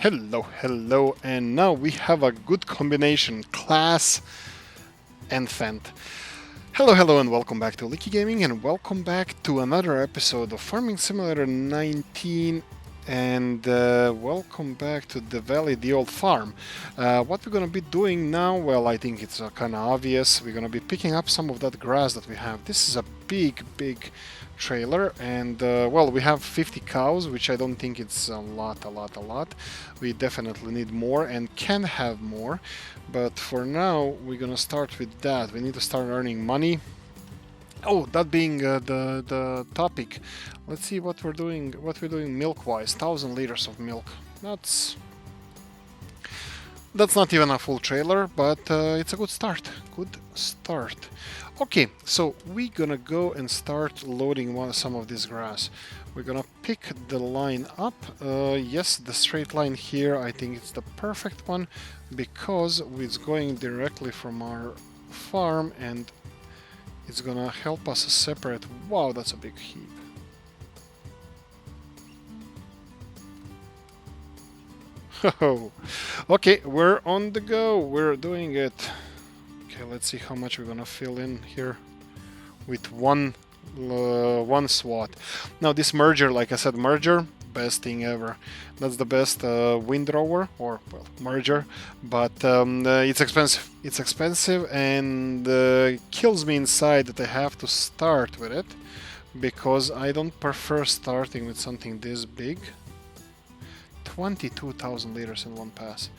Hello, and now we have a good combination, class and Fent. Hello, and welcome back to Oolykee Gaming, and welcome back to another episode of Farming Simulator 19, and welcome back to the Valley, the old farm. What we're gonna be doing now, well, I think it's kind of obvious. We're gonna be picking up some of that grass that we have. This is a big trailer, and well, we have 50 cows, which I don't think it's a lot. We definitely need more and can have more, but for now we're gonna start with that. We need to start earning money. Oh, that being the topic, let's see what we're doing milk wise. 1,000 liters of milk. That's not even a full trailer, but it's a good start. Okay, so we're gonna go and start loading some of this grass. We're gonna pick the line up. Yes, the straight line here, I think it's the perfect one because it's going directly from our farm and it's gonna help us separate. Wow, that's a big heap. Oh, okay, we're on the go. We're doing it. Okay, let's see how much we're gonna fill in here with one swat. Now this merger, like I said, best thing ever. That's the best windrower or well merger, but it's expensive. It's expensive and kills me inside that I have to start with it because I don't prefer starting with something this big. 22,000 liters in one pass.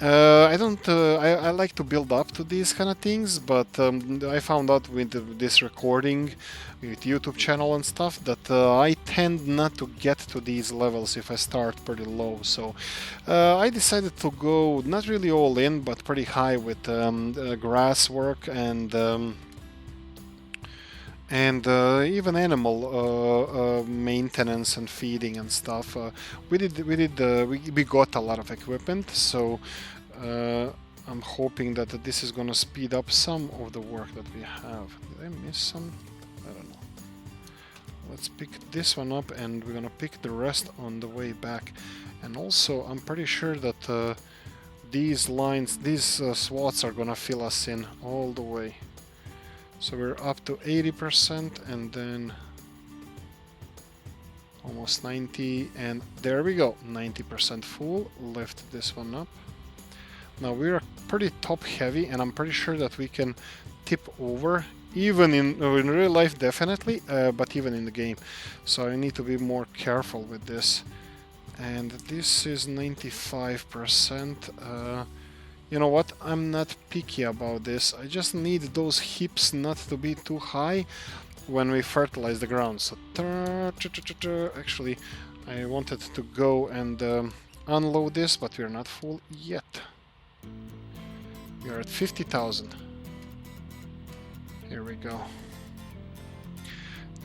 I don't. I like to build up to these kind of things, but I found out with this recording, with YouTube channel and stuff, that I tend not to get to these levels if I start pretty low. So I decided to go not really all in, but pretty high with grass work and even animal maintenance and feeding and stuff. We got a lot of equipment, so I'm hoping that this is gonna speed up some of the work that we have. Did I miss some? I don't know. Let's pick this one up and we're gonna pick the rest on the way back. And also I'm pretty sure that these lines, these swats are gonna fill us in all the way. So we're up to 80% and then almost 90, and there we go, 90% full. Lift this one up. Now we're pretty top heavy and I'm pretty sure that we can tip over, even in real life definitely, but even in the game. So I need to be more careful with this. And this is 95%. You know what, I'm not picky about this. I just need those hips not to be too high when we fertilize the ground. So actually I wanted to go and unload this, but we're not full yet. We are at 50,000. Here we go.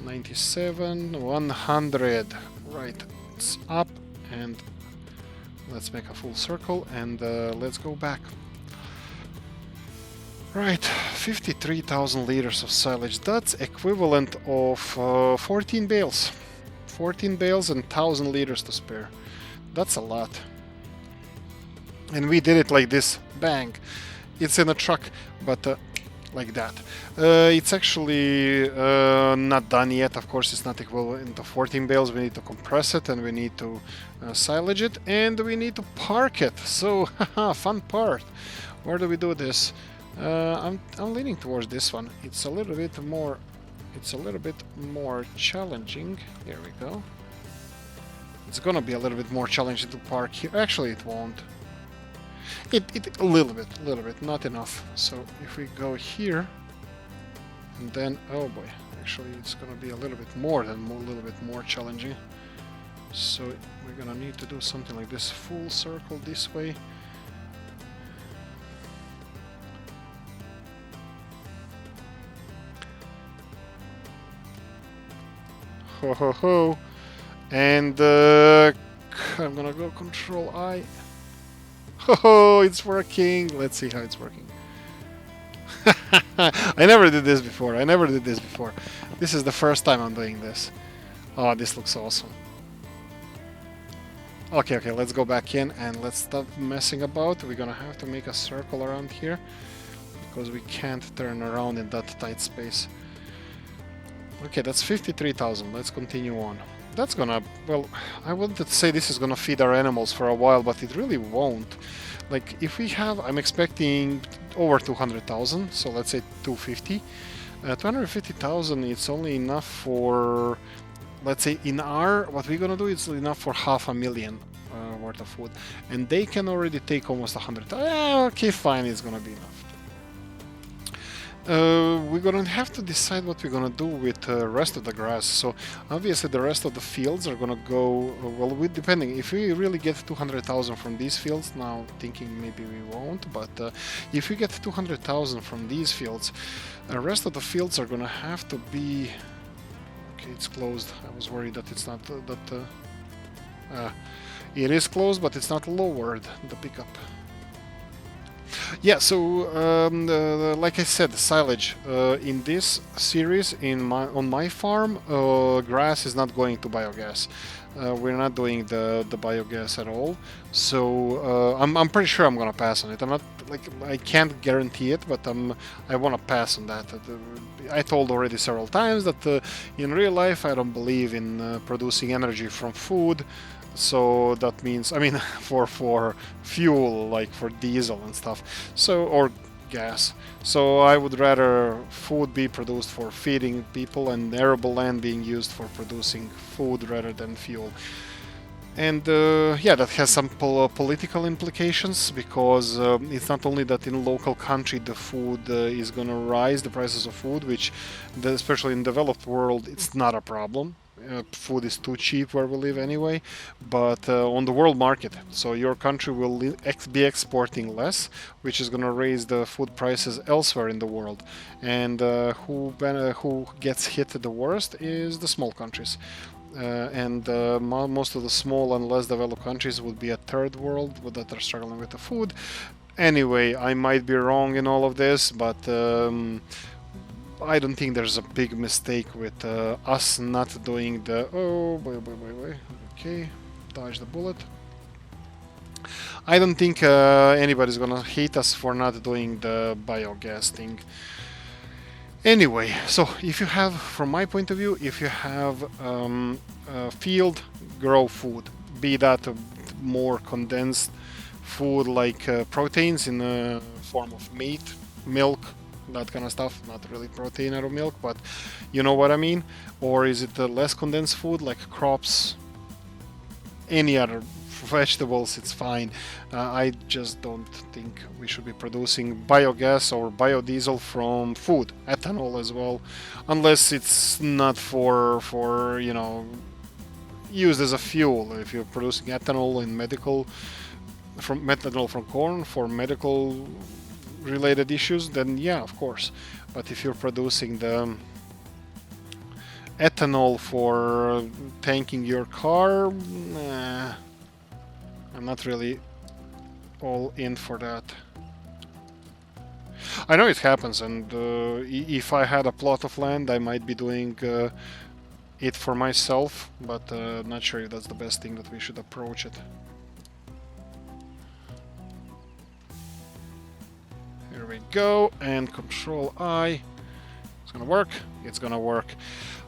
97, 100. Right, it's up, and let's make a full circle and let's go back. Right, 53,000 liters of silage. That's equivalent of 14 bales. 14 bales and 1,000 liters to spare. That's a lot. And we did it like this. Bang. It's in a truck, but like that. It's actually not done yet. Of course, it's not equivalent to 14 bales. We need to compress it and we need to silage it and we need to park it. So, fun part. Where do we do this? I'm leaning towards this one. It's a little bit more. It's a little bit more challenging. Here we go. It's gonna be a little bit more challenging to park here. Actually, it won't. A little bit, not enough. So if we go here, and then, oh boy, actually it's gonna be a little bit more challenging. So we're gonna need to do something like this, full circle this way. Ho ho ho, and I'm gonna go Control I. Oh, it's working! Let's see how it's working. I never did this before. This is the first time I'm doing this. Oh, this looks awesome. Okay, okay, let's go back in and let's stop messing about. We're gonna have to make a circle around here because we can't turn around in that tight space. Okay, that's 53,000. Let's continue on. That's gonna, well, I wanted to say this is gonna feed our animals for a while, but it really won't. Like, if we have, I'm expecting over 200,000, so let's say 250. 250,000, it's only enough for, let's say, in our, what we're gonna do is enough for 500,000 worth of food. And they can already take almost 100. Okay, fine, it's gonna be enough. We're gonna have to decide what we're gonna do with the rest of the grass. So obviously the rest of the fields are gonna go, well, depending, if we really get 200,000 from these fields, now thinking maybe we won't, but if we get 200,000 from these fields, the rest of the fields are gonna have to be, okay, it's closed. I was worried that it's not, it is closed, but it's not lowered, the pickup. Yeah, so like I said, silage in this series on my farm, grass is not going to biogas. We're not doing the biogas at all, so I'm pretty sure I'm gonna pass on it. I'm not, like, I can't guarantee it, but I want to pass on that. I told already several times that in real life I don't believe in producing energy from food. So that means, I mean, for fuel, like for diesel and stuff, so, or gas. So I would rather food be produced for feeding people and arable land being used for producing food rather than fuel. And yeah, that has some political implications, because it's not only that in local country the food is going to rise, the prices of food, which especially in developed world it's not a problem. Food is too cheap where we live anyway, but on the world market, so your country will be exporting less, which is going to raise the food prices elsewhere in the world. And who gets hit the worst is the small countries. And most of the small and less developed countries would be a third world that are struggling with the food. Anyway, I might be wrong in all of this, but I don't think there's a big mistake with us not doing the... Oh, wait. Okay, dodge the bullet. I don't think anybody's gonna hate us for not doing the biogas thing. Anyway, so if you have, from my point of view, if you have field, grow food, be that more condensed food like proteins in the form of meat, milk, that kind of stuff, not really protein out of milk, but you know what I mean. Or is it less condensed food like crops, any other vegetables, it's fine. I just don't think we should be producing biogas or biodiesel from food, ethanol as well, unless it's not for you know, used as a fuel. If you're producing ethanol in methanol from corn for medical related issues, then yeah, of course. But if you're producing the ethanol for tanking your car, I'm not really all in for that. I know it happens, and if I had a plot of land, I might be doing it for myself, but not sure if that's the best thing that we should approach it. Here we go, and Control I. It's gonna work. It's gonna work.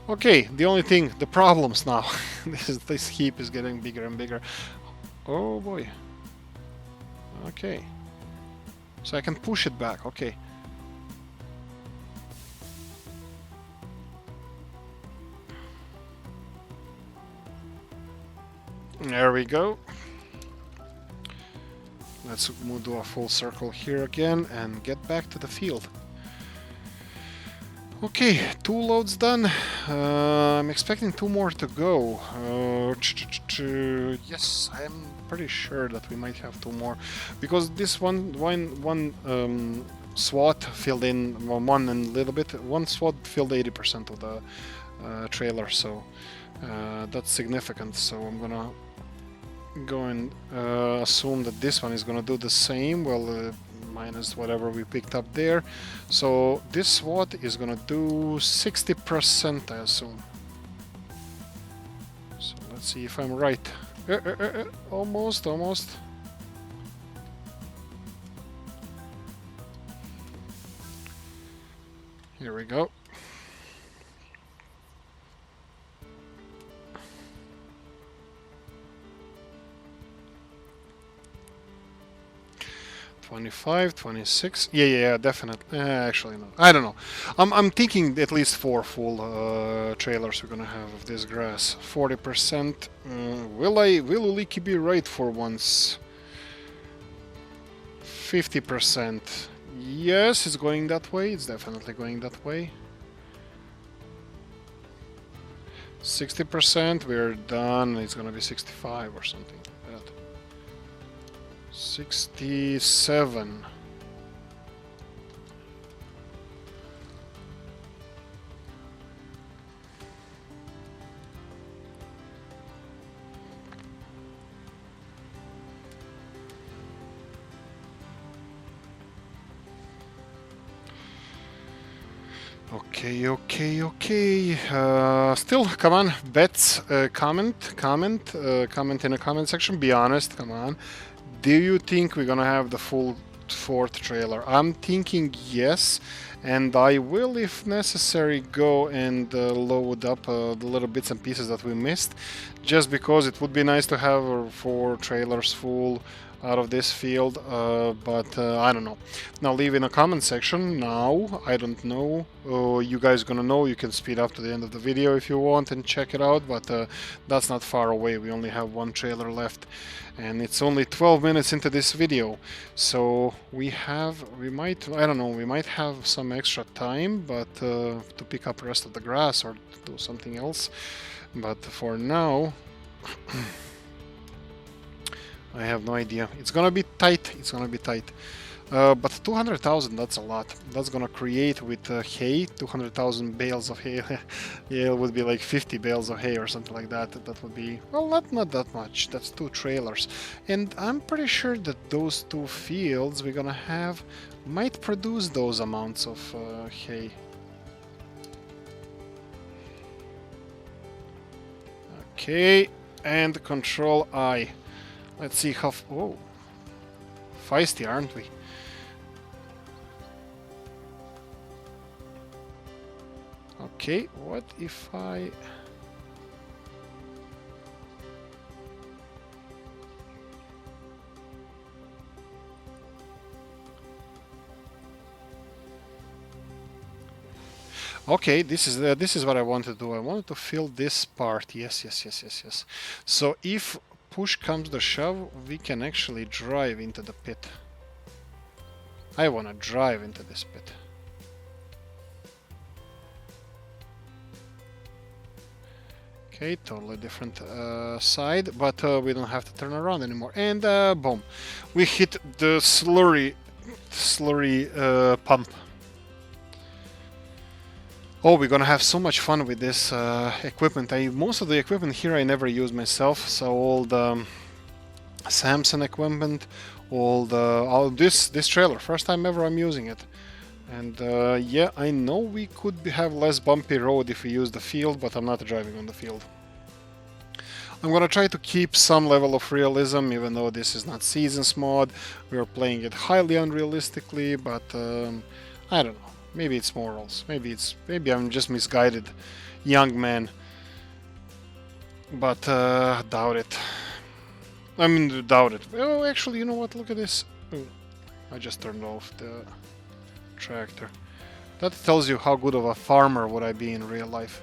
Okay, the only thing, the problems now. This heap is getting bigger and bigger. Oh boy. Okay. So I can push it back. Okay. There we go. Let's do a full circle here again and get back to the field. Okay, 2 loads done. I'm expecting 2 more to go. Yes, I'm pretty sure that we might have 2 more, because this one SWAT filled in, well, one and a little bit. One SWAT filled 80% of the trailer, so that's significant. So I'm gonna go and assume that this one is gonna do the same. Well, minus whatever we picked up there. So this SWAT is gonna do 60%, I assume. So let's see if I'm right. Almost, almost. Here we go. $25, $26. Yeah, definitely. Actually, no. I don't know. I'm thinking at least 4 full trailers we're gonna have of this grass. 40%. Will Oolykee be right for once? 50%. Yes, it's going that way. It's definitely going that way. 60%. We're done. It's gonna be 65 or something like that. 67. Okay. Still, come on, bets. Comment in the comment section. Be honest. Come on. Do you think we're gonna have the full 4th trailer? I'm thinking yes, and I will, if necessary, go and load up the little bits and pieces that we missed, just because it would be nice to have 4 trailers full out of this field, but I don't know. Now leave in a comment section. Now I don't know, you guys gonna know. You can speed up to the end of the video if you want and check it out, but that's not far away. We only have 1 trailer left, and it's only 12 minutes into this video, so we might have some extra time, but to pick up the rest of the grass or do something else. But for now I have no idea. It's gonna be tight. But 200,000, that's a lot. That's gonna create with hay, 200,000 bales of hay. Yeah, it would be like 50 bales of hay or something like that. That would be, well, not that much. That's 2 trailers. And I'm pretty sure that those 2 fields we're gonna have might produce those amounts of hay. Okay, and Control I. Let's see how... Oh, feisty, aren't we? Okay, what if I... Okay, this is what I wanted to do. I wanted to fill this part. Yes. So if push comes to shove, we can actually drive into the pit. I want to drive into this pit. Okay, totally different side, but we don't have to turn around anymore. And boom, we hit the slurry pump. Oh, we're gonna have so much fun with this equipment. Most of the equipment here I never use myself, so all the Samson equipment, all this trailer, first time ever I'm using it. And yeah, I know we could have less bumpy road if we use the field, but I'm not driving on the field. I'm gonna try to keep some level of realism, even though this is not Seasons mod. We are playing it highly unrealistically, but I don't know. Maybe it's morals. Maybe I'm just misguided young man. But doubt it. I mean, doubt it. Oh, actually, you know what? Look at this. Oh, I just turned off the tractor. That tells you how good of a farmer would I be in real life.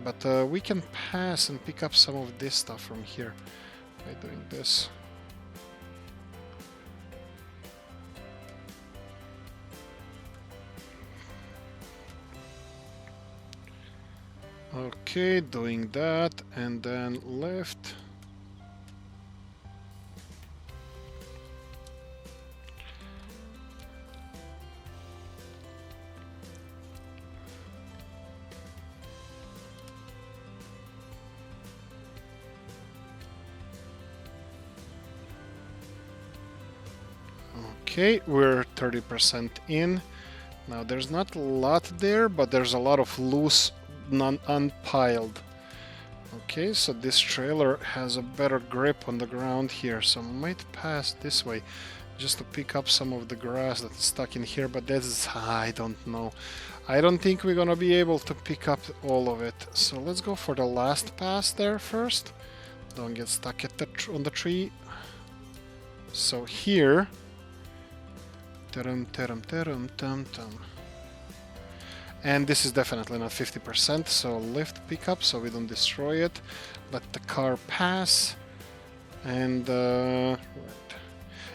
But we can pass and pick up some of this stuff from here by doing this. Okay, doing that, and then left. Okay, we're 30% in. Now there's not a lot there, but there's a lot of loose, unpiled Okay, so this trailer has a better grip on the ground here, so I might pass this way just to pick up some of the grass that's stuck in here, but that's, I don't know. I don't think we're gonna be able to pick up all of it. So let's go for the last pass there first. Don't get stuck at on the tree. So here, and this is definitely not 50%, so lift pickup so we don't destroy it. Let the car pass. And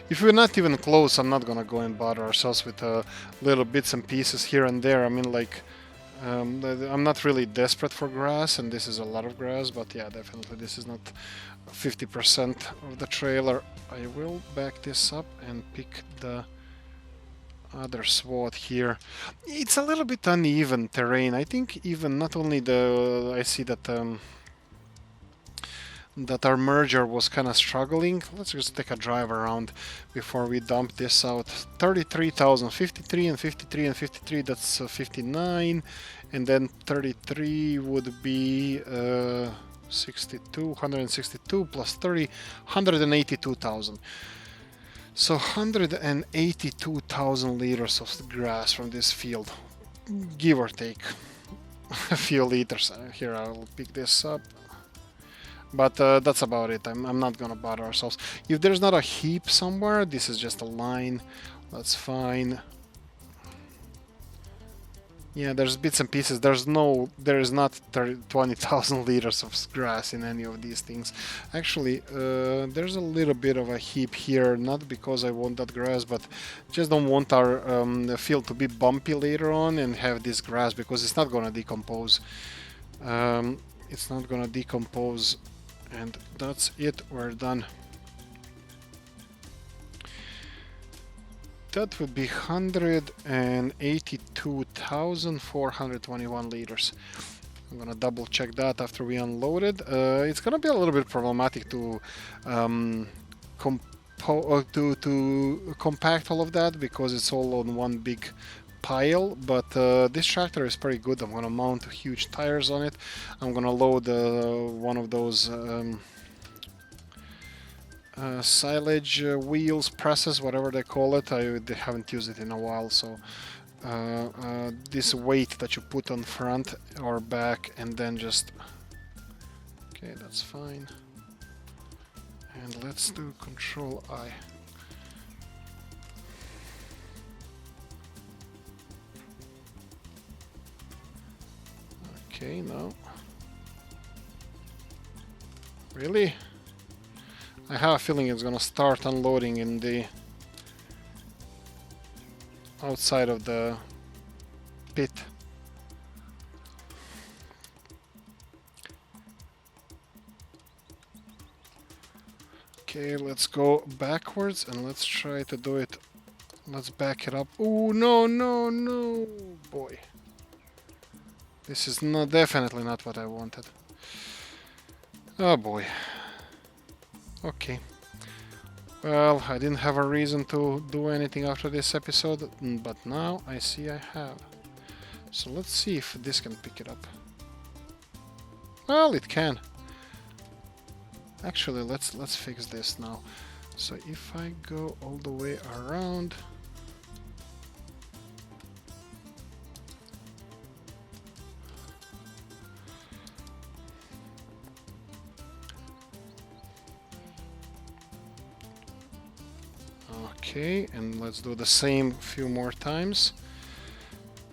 if we're not even close, I'm not gonna go and bother ourselves with little bits and pieces here and there. I mean, like, I'm not really desperate for grass, and this is a lot of grass, but yeah, definitely this is not 50% of the trailer. I will back this up and pick the other swath here. It's a little bit uneven terrain. I think even not only I see that that our merger was kind of struggling. Let's just take a drive around before we dump this out. 33,000, 53 and 53 and 53, that's 59, and then 33 would be 62, 162 plus 30, 182,000. So 182,000 liters of grass from this field, give or take a few liters. Here, I'll pick this up. But that's about it. I'm not gonna bother ourselves. If there's not a heap somewhere, this is just a line. That's fine. Yeah, there's bits and pieces. There is not 20,000 liters of grass in any of these things. Actually, there's a little bit of a heap here, not because I want that grass, but just don't want our field to be bumpy later on and have this grass, because it's not gonna decompose. It's not gonna decompose, and that's it. We're done. That would be 182,421 liters. I'm gonna double check that after we unload it. It's gonna be a little bit problematic to compact all of that, because it's all on one big pile, but this tractor is pretty good. I'm gonna mount huge tires on it. I'm gonna load one of those silage wheels, presses, whatever they call it. They haven't used it in a while, so this weight that you put on front or back, and then just, okay, that's fine. And let's do Control I. Okay, no. Really? I have a feeling it's gonna start unloading in the outside of the pit. Okay, let's go backwards and let's try to do it. Let's back it up. Oh, no, no, no, boy. This is definitely not what I wanted. Oh boy. Okay. Well, I didn't have a reason to do anything after this episode, but now I see I have. So let's see if this can pick it up. Well, it can. Actually, let's fix this now. So if I go all the way around. Okay, and let's do the same few more times.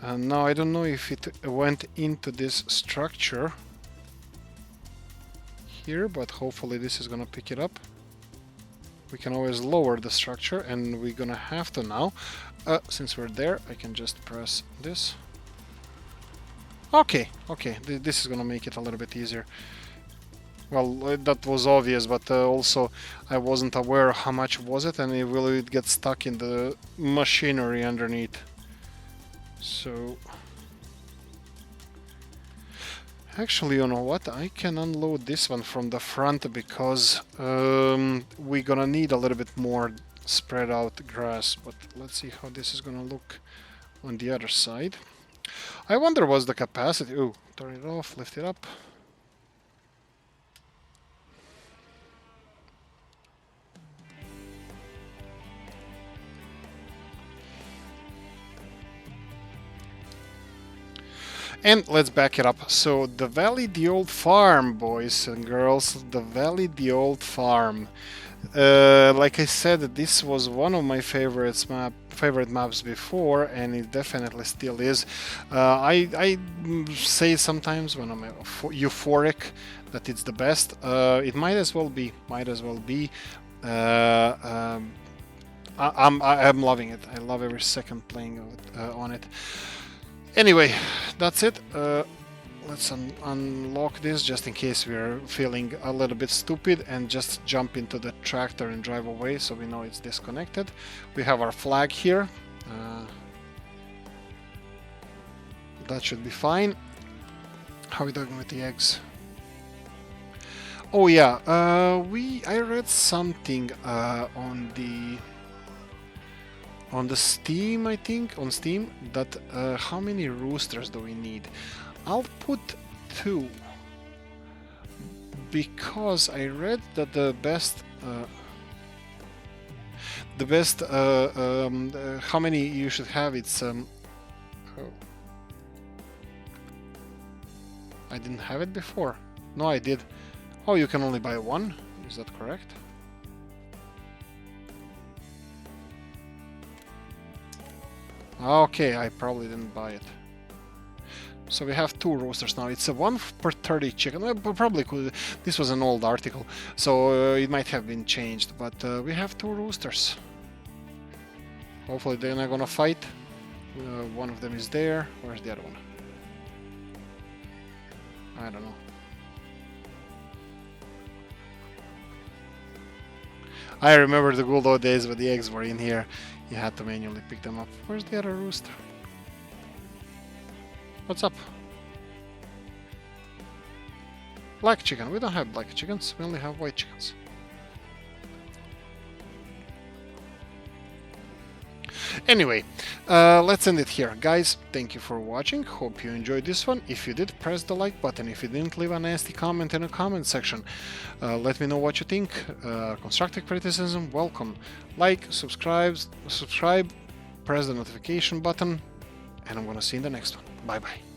And now I don't know if it went into this structure here, but hopefully this is gonna pick it up. We can always lower the structure, and we're gonna have to now. Since we're there, I can just press this. Okay, this is gonna make it a little bit easier. Well, that was obvious, but also I wasn't aware how much was it, and will it get stuck in the machinery underneath. So actually, you know what? I can unload this one from the front, because we're gonna need a little bit more spread out grass. But let's see how this is gonna look on the other side. I wonder what's the capacity. Oh, turn it off, lift it up. And let's back it up. So the Valley, the old farm, boys and girls. The Valley, the old farm. Like I said, this was one of my favorite maps before, and it definitely still is. I say sometimes when I'm euphoric that it's the best. It might as well be. Might as well be. I'm loving it. I love every second playing on it. Anyway, that's it. Let's unlock this just in case we're feeling a little bit stupid, and just jump into the tractor and drive away so we know it's disconnected. We have our flag here. That should be fine. How are we doing with the eggs? Oh yeah, I read something on the Steam, I think, on Steam, that how many roosters do we need? I'll put 2, because I read that the best how many you should have, it's oh. I didn't have it before. No, I did. Oh, you can only buy 1, is that correct? Okay, I probably didn't buy it. So we have 2 roosters now. It's a 1 per 30 chicken. Probably could. This was an old article, so it might have been changed. But we have 2 roosters. Hopefully they're not gonna fight. One of them is there. Where's the other one? I don't know. I remember the good old days when the eggs were in here. You had to manually pick them up. Where's the other rooster? What's up? Black chicken. We don't have black chickens. We only have white chickens. Anyway, let's end it here. Guys, thank you for watching. Hope you enjoyed this one. If you did, press the like button. If you didn't, leave a nasty comment in the comment section. Let me know what you think. Constructive criticism, welcome. Like, subscribe, press the notification button, and I'm gonna see you in the next one. Bye bye.